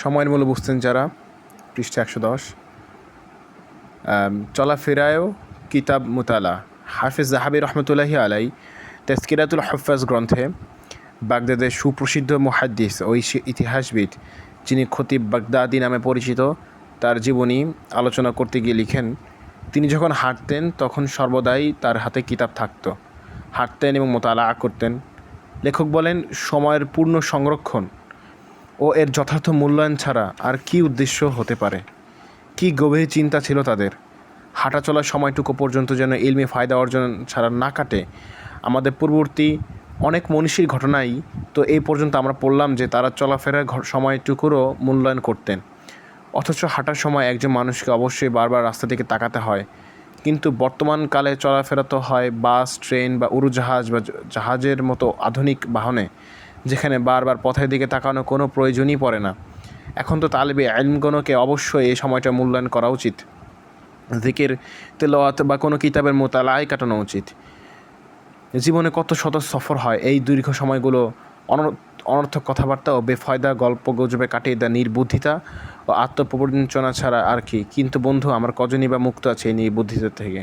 সময়ের মূল্য বুঝতেন যারা, পৃষ্ঠা 110। চলাফেরায়ও কিতাব মুতালা। হাফেজ জাহাবি রহমতুল্লাহি আলাই তাজকিরাতুল হুফাজ গ্রন্থে বাগদাদের সুপ্রসিদ্ধ মুহাদ্দিস ও ইতিহাসবিদ, যিনি খতিব বাগদাদি নামে পরিচিত, তার জীবনী আলোচনা করতে গিয়ে লিখেন, তিনি যখন হাঁটতেন তখন সর্বদাই তার হাতে কিতাব থাকত। হাঁটতেন এবং মোতালা করতেন। লেখক বলেন, সময়ের পূর্ণ সংরক্ষণ ও এর যথার্থ মূল্যায়ন ছাড়া আর কী উদ্দেশ্য হতে পারে? কী গভীর চিন্তা ছিল তাদের! হাঁটা চলার সময়টুকু পর্যন্ত যেন ইলমি ফায়দা অর্জন ছাড়া না কাটে। আমাদের পূর্ববর্তী অনেক মনীষীর ঘটনাই তো এই পর্যন্ত আমরা পড়লাম যে তারা চলাফেরার সময়টুকুরও মূল্যায়ন করতেন। অথচ হাঁটার সময় একজন মানুষকে অবশ্যই বারবার রাস্তা দিকে তাকাতে হয়। কিন্তু বর্তমানকালে চলাফেরা তো হয় বাস, ট্রেন বা উড়োজাহাজ বা জাহাজের মতো আধুনিক বাহনে, যেখানে বারবার পথের দিকে তাকানো কোনো প্রয়োজনই পড়ে না। এখন তো তালেবে ইলমগণকে অবশ্যই এই সময়টা মূল্যায়ন করা উচিত। জিকির, তেলাওয়াত বা কোনো কিতাবের মোতালায় কাটানো উচিত। জীবনে কত শত সফর হয়, এই দীর্ঘ সময়গুলো অনর্থক কথাবার্তা ও বেফায়দা গল্প গুজবে কাটিয়ে দেয় নির্বুদ্ধিতা ও আত্মপ্রবঞ্চনা ছাড়া আর কি। কিন্তু বন্ধু, আমার কজনই বা মুক্ত আছে এই নির্বুদ্ধিতা থেকে?